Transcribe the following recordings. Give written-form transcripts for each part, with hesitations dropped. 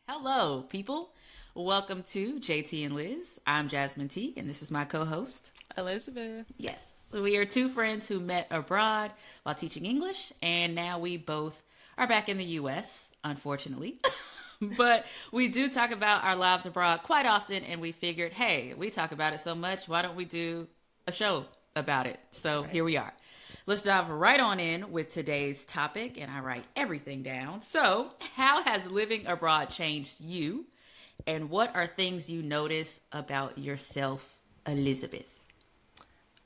Hello, people. Welcome to JT and Liz. I'm Jasmine T, and this is my co-host. Elizabeth. Yes, we are two friends who met abroad while teaching English, and now we both are back in the U.S., unfortunately. But we do talk about our lives abroad quite often, and we figured, hey, we talk about it so much, why don't we do a show about it? So Right. here we are. Let's dive right on in with today's topic, and I write everything down. So, how has living abroad changed you, and what are things you notice about yourself, Elizabeth?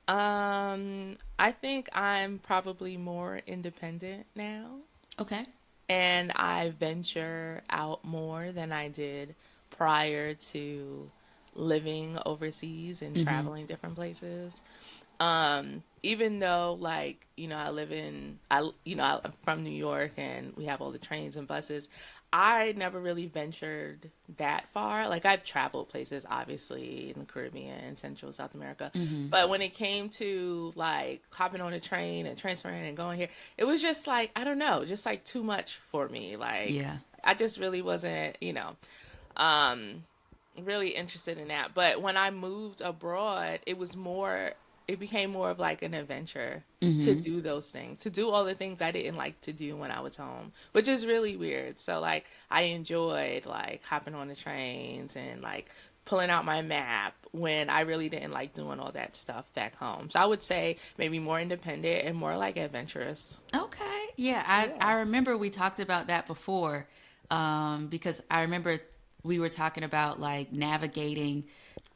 I think I'm probably more independent now, Okay. and I venture out more than I did prior to living overseas and Mm-hmm. traveling different places. Even though I live in I'm from New York and we have all the trains and buses, I never really ventured that far. Like I've traveled places obviously in the Caribbean, Central South America, Mm-hmm. but when it came to like hopping on a train and transferring and going here, it was just like I don't know, just like too much for me. Like Yeah. I just really wasn't, um really interested in that. But when I moved abroad, it became more of like an adventure to Mm-hmm. do those things, to do all the things I didn't like to do when I was home, which is really weird. So like I enjoyed like hopping on the trains and like pulling out my map when I really didn't like doing all that stuff back home. So I would say maybe more independent and more like adventurous. Okay. Yeah, So I yeah. remember we talked about that before, because I remember we were talking about like navigating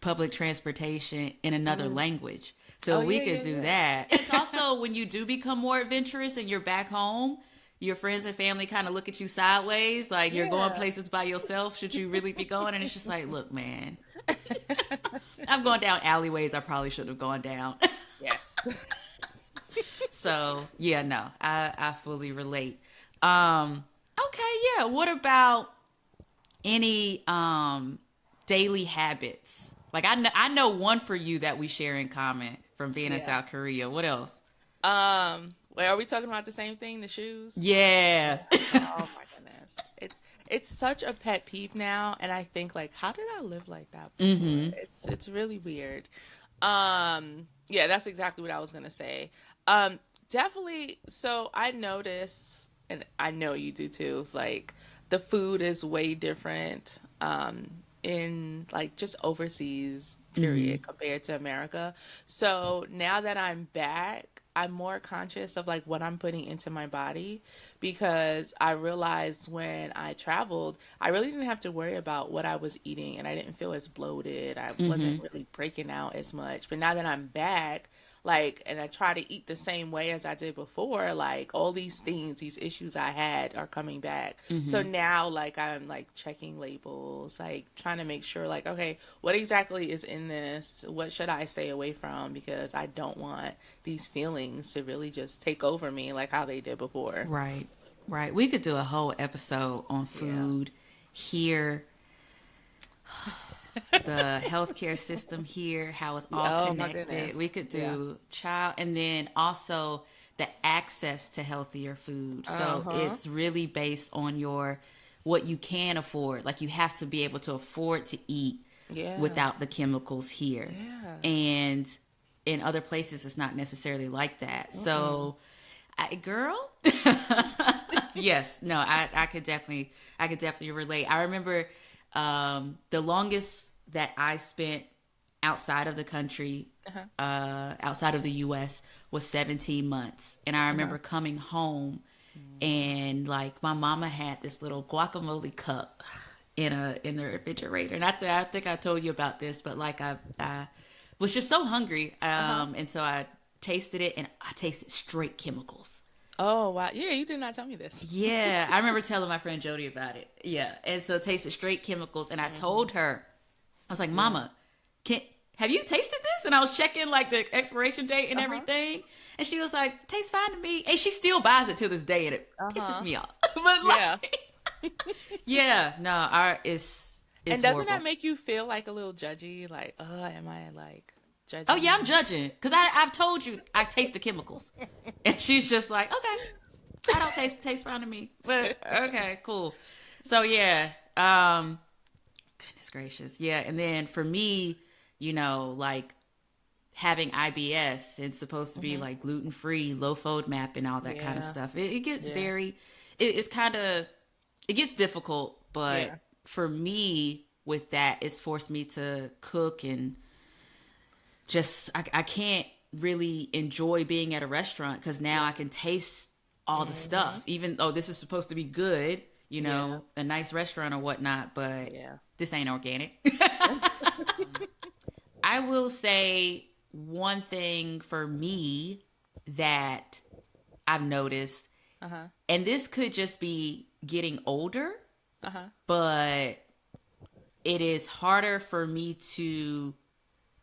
public transportation in another Mm. language. So Oh we yeah, could yeah, do yeah. that. It's also when you do become more adventurous and you're back home, your friends and family kind of look at you sideways, like you're going Yeah. places by yourself. Should you really be going? And it's just like, look, man, I'm going down alleyways I probably should have gone down. Yes. So yeah, no, I fully relate. Okay, yeah. What about any daily habits? Like I know one for you that we share in common from being in Yeah. South Korea. What else? Wait, are we talking about the same thing? The shoes? Yeah. Yeah. Oh my goodness. It's such a pet peeve now, and I think like, how did I live like that before? Mm-hmm. It's really weird. Yeah, that's exactly what I was gonna say. Definitely. So I notice, and I know you do too. Like the food is way different. In like just overseas Mm-hmm. period compared to America. So now that I'm back, I'm more conscious of like what I'm putting into my body because I realized when I traveled, I really didn't have to worry about what I was eating and I didn't feel as bloated. I wasn't Mm-hmm. really breaking out as much. But now that I'm back, like, and I try to eat the same way as I did before, like all these things, these issues I had are coming back. So Mm-hmm. now like I'm like checking labels, like trying to make sure like okay, what exactly is in this? What should I stay away from because I don't want these feelings to really just take over me like how they did before. Right. Right. We could do a whole episode on Yeah. food here, the healthcare system here, how it's all Oh my connected. goodness. We could Yeah. do child, and then also the access to healthier food. So Uh-huh. it's really based on your what you can afford. Like you have to be able to afford to eat Yeah. without the chemicals here. Yeah. And in other places it's not necessarily like that. Mm-mm. So girl, yes, no, I could definitely relate. I remember the longest that I spent outside of the country, Uh-huh. outside of the U.S., was 17 months, and I Uh-huh. remember coming home Mm. and like my mama had this little guacamole cup in the refrigerator, and I think I told you about this, but like I was just so hungry, Uh-huh. and so I tasted it, and I tasted straight chemicals. Oh wow. Yeah, you did not tell me this. Yeah, I remember telling my friend Jody about it. Yeah, and so it tasted straight chemicals, and I Hmm. told her, I was like, Yeah. "Mama, can have you tasted this?" And I was checking like the expiration date and Uh-huh. everything, and she was like, "Tastes fine to me," and she still buys it to this day, and it pisses Uh-huh. me off. But Yeah. like, yeah, no, our is And doesn't that horrible. make you feel like a little judgy? Like, oh, am I like Oh judging yeah, I'm them? judging because I've told you I taste the chemicals, and she's just like, okay, I don't taste fine to me, but okay, cool. So yeah, Goodness gracious. Yeah. And then for me, like having IBS and supposed to be Hmm. like gluten free, low FODMAP and all that kind of Yeah. stuff. It gets Yeah. very, it's kind of, it gets difficult. But Yeah. for me, with that, it's forced me to cook and just, I can't really enjoy being at a restaurant because now I Yeah. can taste all the Hmm. stuff, even though this is supposed to be good, Yeah. a nice restaurant or whatnot, but Yeah. this ain't organic. I will say one thing for me that I've noticed, Uh-huh. and this could just be getting older, Uh-huh. but it is harder for me to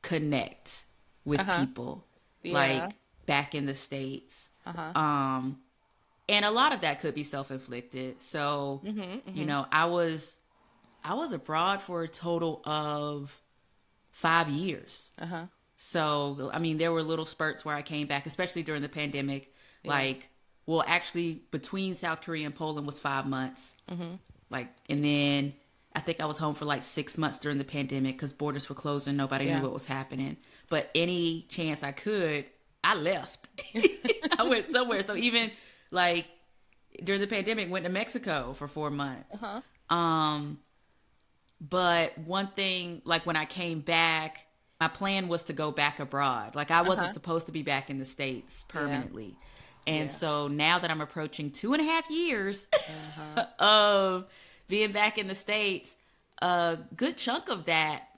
connect with Uh-huh. people Yeah. like back in the States. Uh-huh. Um, and a lot of that could be self-inflicted. So, Hmm. Hmm. I was abroad for a total of 5 years. Uh-huh. So, I mean, there were little spurts where I came back, especially during the pandemic. Yeah. Like, well, actually, between South Korea and Poland was 5 months. Hmm. Like, and then I think I was home for like 6 months during the pandemic because borders were closed and nobody knew Yeah. what was happening. But any chance I could, I left. I went somewhere. So even like during the pandemic, went to Mexico for 4 months. Uh-huh. Um, but one thing, like when I came back, my plan was to go back abroad. Like I wasn't Uh-huh. supposed to be back in the States Yeah. permanently. And Yeah. so now that I'm approaching 2.5 years Uh-huh. of being back in the States, a good chunk of that,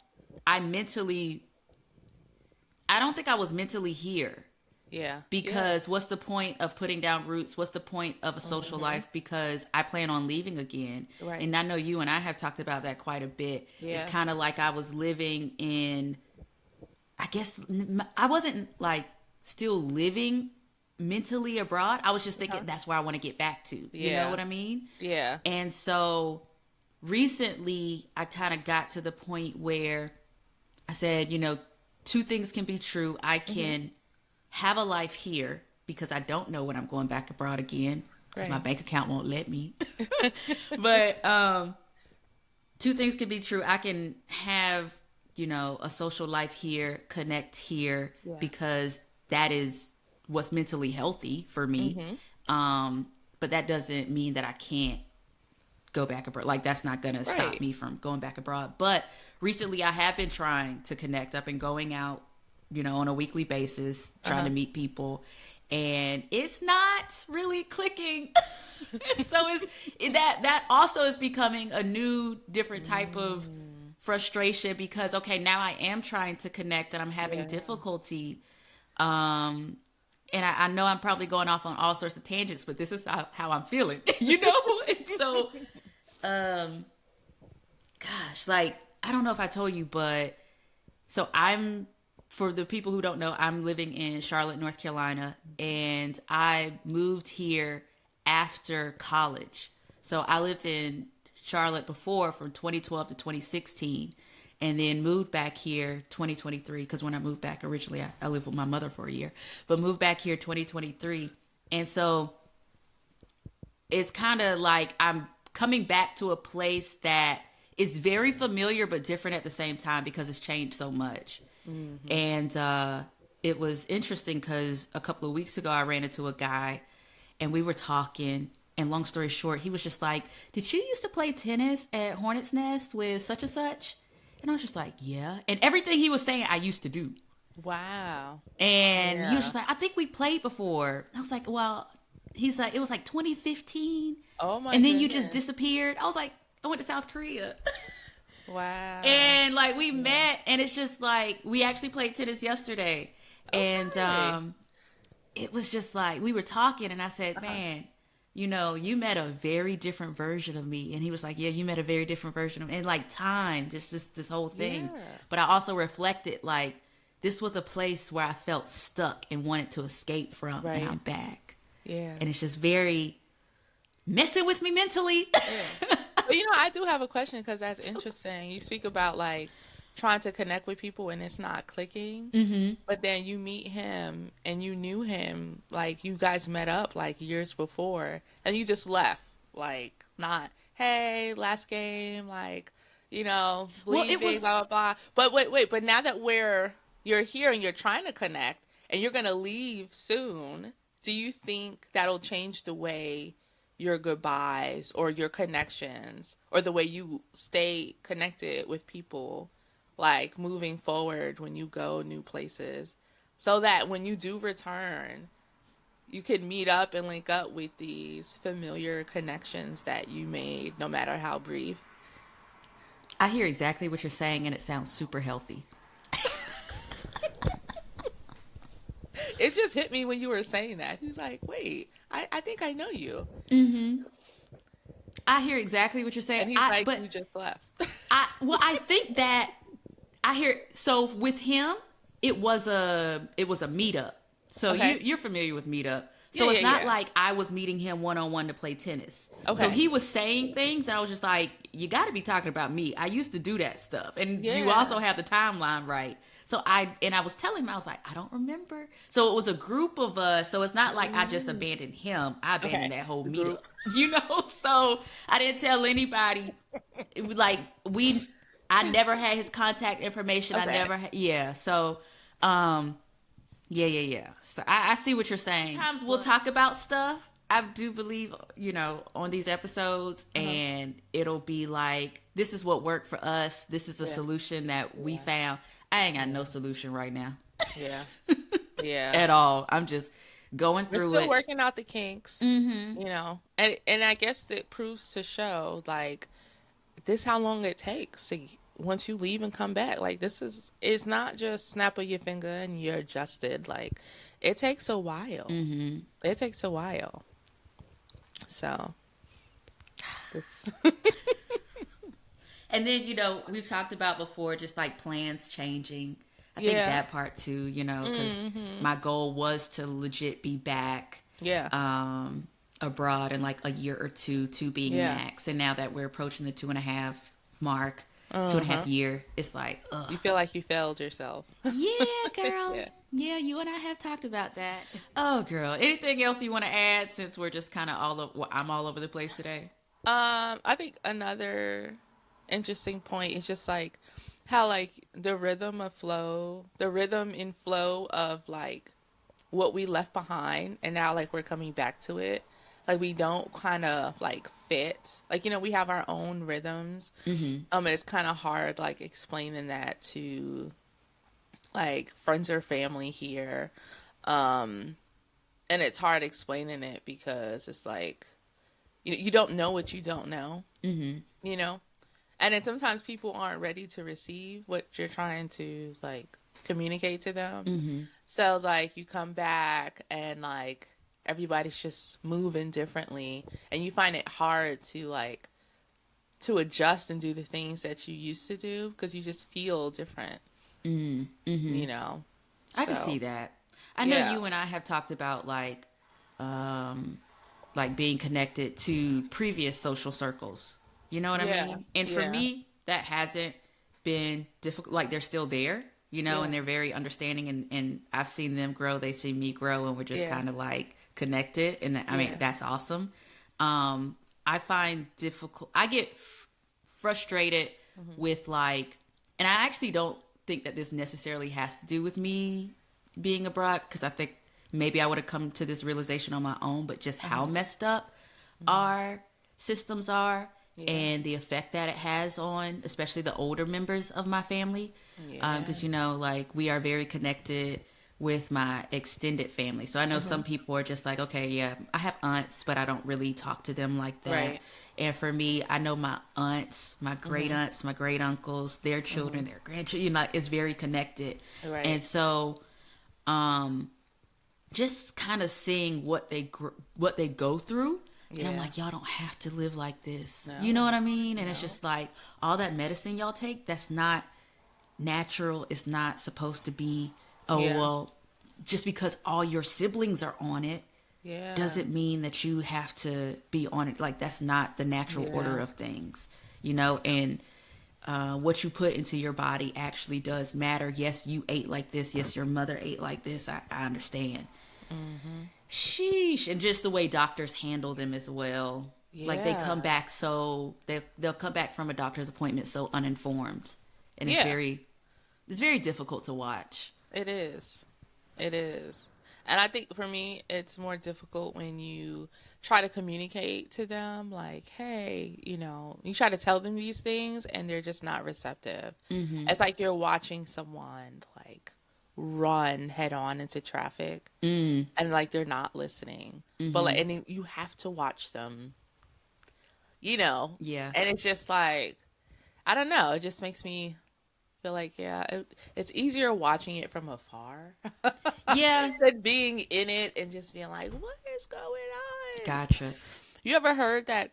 I mentally, I don't think I was mentally here Yeah. Yeah. because what's the point of putting down roots? What's the point of a social Hmm. life? Because I plan on leaving again. Right. And I know you and I have talked about that quite a bit. It's Yeah. kind of like I was living in, I guess, I wasn't like still living mentally abroad. I was just thinking Uh-huh. that's where I want to get back to. You know Yeah. what I mean? Yeah. And so recently I kind of got to the point where I said, two things can be true. I Hmm. can have a life here because I don't know when I'm going back abroad again because my Right. bank account won't let me. But two things can be true. I can have, a social life here, connect here Yeah. because that is what's mentally healthy for me. Hmm. But that doesn't mean that I can't go back abroad. Like that's not gonna stop Right. me from going back abroad. But recently I have been trying to connect. I've been going out, on a weekly basis, trying to Uh-huh. meet people. And it's not really clicking. So that also is becoming a new different type of Mm. frustration because okay, now I am trying to connect and I'm having Yeah. difficulty. Um and I know I'm probably going off on all sorts of tangents, but this is how I'm feeling, And so um gosh, like I don't know if I told you, but so I'm for the people who don't know, I'm living in Charlotte, North Carolina, and I moved here after college. So I lived in Charlotte before from 2012 to 2016 and then moved back here 2023 because when I moved back originally I lived with my mother for a year, but moved back here 2023. And so it's kind of like I'm coming back to a place that is very familiar but different at the same time because it's changed so much. Hmm. And it was interesting because a couple of weeks ago I ran into a guy and we were talking. And long story short, he was just like, "Did you used to play tennis at Hornet's Nest with such and such?" And I was just like, "Yeah." And everything he was saying, I used to do. Wow. And he was Yeah. just like, "I think we played before." I was like, "Well," he's like, "It was like 2015." Oh my And then you just goodness. disappeared. I was like, "I went to South Korea." Wow. And like we Yeah. met and it's just like we actually played tennis yesterday. And Okay. it was just like we were talking and I said, Uh-huh. "Man, you met a very different version of me." And he was like, "Yeah, you met a very different version of me." And like time, just this whole thing. Yeah. But I also reflected like this was a place where I felt stuck and wanted to escape from and Right. I'm back. Yeah. And it's just very messing with me mentally. Yeah. But I do have a question because that's interesting. You speak about like trying to connect with people and it's not clicking, Mm-hmm. but then you meet him and you knew him, like you guys met up like years before and you just left, like not hey, last game, like, Well, it leaving, was. blah, blah, blah. But wait, but now that you're here and you're trying to connect and you're going to leave soon, do you think that'll change the way your goodbyes or your connections or the way you stay connected with people, like moving forward when you go new places, so that when you do return, you could meet up and link up with these familiar connections that you made, no matter how brief? I hear exactly what you're saying, and it sounds super healthy. It just hit me when you were saying that. He's like, wait, I think I know you. I hear exactly what you're saying. And he's like, But you just left. I think that I hear. So with him, it was a meetup. So Okay. you're familiar with meetup. Yeah, So yeah, it's not yeah. like I was meeting him one on one to play tennis. So Okay. he was saying things, and I was just like, "You got to be talking about me. I used to do that stuff, and you Yeah. also have the timeline right." So I was telling him, I was like, "I don't remember." So it was a group of us. So it's not like I just Mm. abandoned him. I abandoned Okay. that whole The meetup. group. So I didn't tell anybody. It was like I never had his contact information. I Okay. never had, yeah. So, um, yeah. So I see what you're saying. Sometimes we'll talk about stuff. I do believe, on these episodes, Uh-huh. and it'll be like, this is what worked for us. This is a Yeah. solution that we Yeah. found. I ain't got no Yeah. solution right now Yeah. Yeah. at all. I'm just going We're through still it. working out the kinks, and I guess it proves to show like this how long it takes to, once you leave and come back. Like this is it's not just snap of your finger and you're adjusted. Like it takes a while. It takes a while. So this And then, we've talked about before just like plans changing. I think yeah. that part too, because Hmm. my goal was to legit be back Yeah. abroad in like a year or two being Yeah. max. And now that we're approaching the 2.5 mark, two and a half Uh-huh. year, it's like, ugh. You feel like you failed yourself. Yeah, girl. Yeah. Yeah, you and I have talked about that. Oh, girl. Anything else you want to add since we're just kind of I'm all over the place today? I think another interesting point is just like how like the rhythm and flow of like what we left behind and now like we're coming back to it. Like we don't kind of like fit. Like we have our own rhythms. And it's kind of hard like explaining that to like friends or family here. Um and it's hard explaining it because it's like you don't know what you don't know, you know? And then sometimes people aren't ready to receive what you're trying to like communicate to them. So it's like you come back and like everybody's just moving differently and you find it hard to like to adjust and do the things that you used to do because you just feel different, you know. I can see So, that. I know yeah. you and I have talked about like being connected to previous social circles. You know what I Yeah. mean? And for Yeah. me, that hasn't been difficult. Like they're still there, and Yeah. they're very understanding. And I've seen them grow. They've seen me grow, and we're just Yeah. kind of like connected. And I mean, Yeah. that's awesome. I find difficult. I get frustrated Hmm. with like, and I actually don't think that this necessarily has to do with me being abroad because I think maybe I would have come to this realization on my own, but just how Hmm. messed up Hmm. our systems are Yeah. and the effect that it has on especially the older members of my family. Yeah. Because, like we are very connected with my extended family. So I know Hmm. some people are just like, okay, yeah, I have aunts, but I don't really talk to them like that. Right. And for me, I know my aunts, Hmm. my great uncles, their children, Hmm. their grandchildren, like it's very connected. And Right. so, just kind of seeing what they go through, and I'm Yeah. like, y'all don't have to live like this. You know No. what I mean? And it's No. just like all that medicine y'all take, that's not natural. It's not supposed to be. Oh Yeah. well, just because all your siblings are on it Yeah. doesn't mean that you have to be on it. Like that's not the natural order Yeah. of things, and what you put into your body actually does matter. Yes, you ate like this. Yes, your mother ate like this. I understand. Hmm. Sheesh. And just the way doctors handle them as well. Like they come Yeah. back so they'll come back from a doctor's appointment so uninformed, and Yeah. it's very difficult to watch. It is. It is. And I think for me, it's more difficult when you try to communicate to them, like, hey, you try to tell them these things and they're just not receptive. Mm-hmm. It's like you're watching someone like run head on into traffic Mm. and like they're not listening. But Mm-hmm. like, and then you have to watch them, you know, Yeah. and it's just like, I don't know, it just makes me feel like, yeah, it's easier watching it from afar Yeah. than being in it and just being like, what is going on? Gotcha. You ever heard that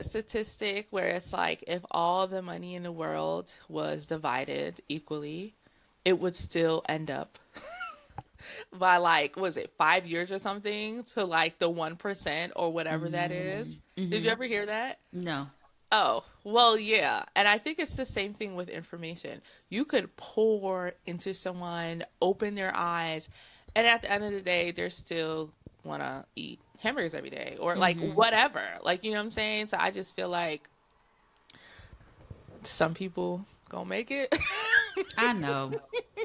statistic where it's like if all the money in the world was divided equally, it would still end up by like, was it 5 years or something to like the 1% or whatever that is? Did you Mm-hmm. ever hear that? No. Oh, well, yeah. And I think it's the same thing with information. You could pour into someone, open their eyes, and at the end of the day, they're still want to eat hamburgers every day or like Mm-hmm. whatever. Like, you know what I'm saying? So I just feel like some people gonna make it. I know.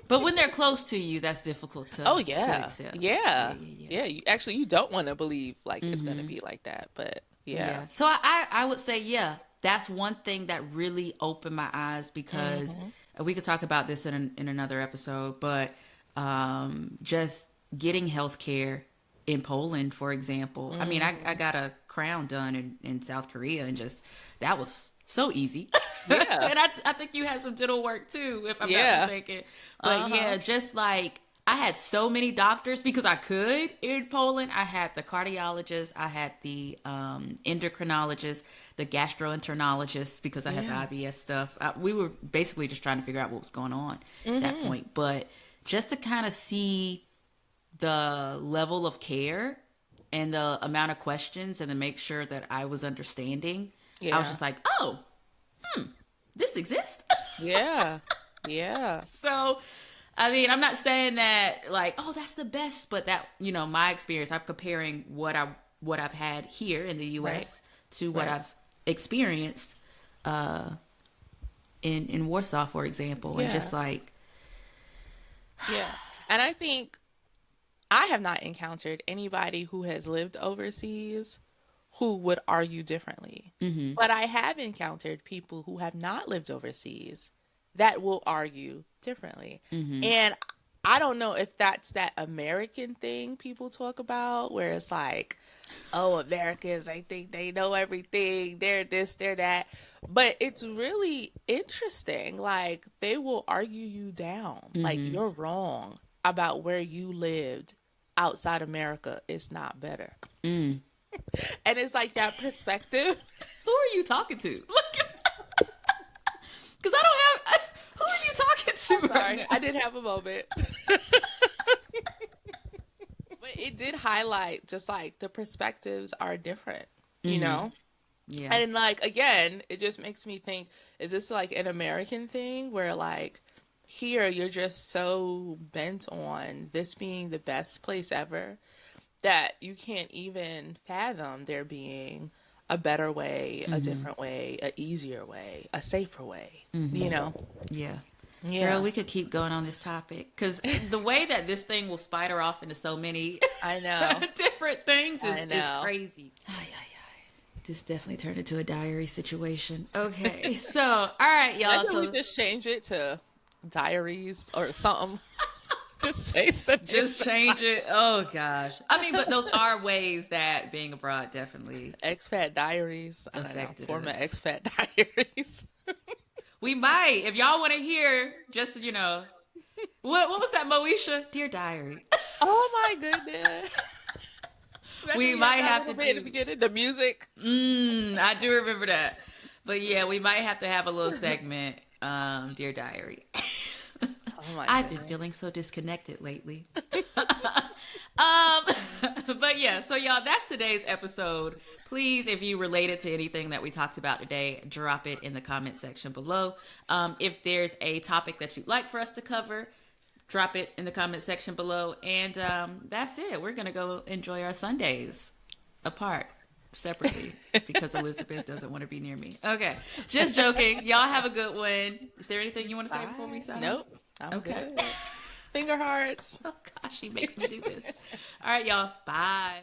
But when they're close to you, that's difficult Oh, to yeah. accept. Yeah, Yeah. yeah, Yeah. You don't want to believe like yeah. it's going to Mm-hmm. be like that. But yeah. Yeah. So I would say, yeah, that's one thing that really opened my eyes because Hmm. we could talk about this in another episode, but just getting health care in Poland, for example. I mean, I Hmm. got a crown done in South Korea and just that was so easy. Yeah. And I think you had some dental work too, if I'm not Yeah. mistaken. But Uh-huh. yeah, just like I had so many doctors because I could in Poland. I had the cardiologist, I had the endocrinologist, the gastroenterologist because I had the Yeah. IBS stuff. We were basically just trying to figure out what was going on at that Hmm. point. But just to kind of see the level of care and the amount of questions and to make sure that I was understanding, I was Yeah. just like, oh, this exists. Yeah. Yeah. So, I mean, I'm not saying that like, oh, that's the best, but that my experience. I'm comparing what I've had here in the Right. U.S. to what Right. I've experienced uh, in Warsaw, for example, and Yeah. just like, Yeah. And I think I have not encountered anybody who has lived overseas who would argue differently. mm-hmm, But I have encountered people who have not lived overseas that will argue differently. mm-hmm, And I don't know if that's that American thing people talk about where it's like, oh, Americans, they think they know everything. They're this, they're that. But it's really interesting. Like, they will argue you down. Like, mm-hmm. you're wrong about where you lived outside America. It's not better. Mm. And it's like that perspective. Who are you talking to? Because I don't have. Who are you talking to right Sorry, I now? did have a moment. But it did highlight just like the perspectives are different, you Mm-hmm. know? Yeah. And like again, it just makes me think, is this like an American thing where like here you're just so bent on this being the best place ever that you can't even fathom there being a better way, a Mm-hmm. different way, a easier way, a safer way, Mm-hmm. you know? Yeah. Girl, Yeah, we could keep going on this topic because the way that this thing will spider off into so many I know. different things I is know. crazy. Ay, ay, ay. This definitely turned into a diary situation. Okay, so all right, y'all. Maybe we So just change it to diaries or something. Just change the name. just change it. Oh gosh, I mean, but those are ways that being abroad definitely Expat diaries. I don't know. affected Format us. expat diaries. We might, if y'all want to hear, just what was that, Moesha? Dear diary. Oh my goodness. Remember We we had might that have to little bit at the do. beginning, the music. I do remember that. But yeah, we might have to have a little segment, Dear Diary. Oh my I've been goodness. feeling so disconnected lately. But yeah, so y'all, that's today's episode. Please, if you related to anything that we talked about today, drop it in the comment section below. If there's a topic that you'd like for us to cover, drop it in the comment section below. And that's it. We're going to go enjoy our Sundays apart. separately because Elizabeth doesn't want to be near me. Okay, just joking. Y'all have a good one. Is there anything you want to say before we sign? Nope. I'm okay. good. Finger hearts. Oh gosh, she makes me do this. All right, y'all. Bye.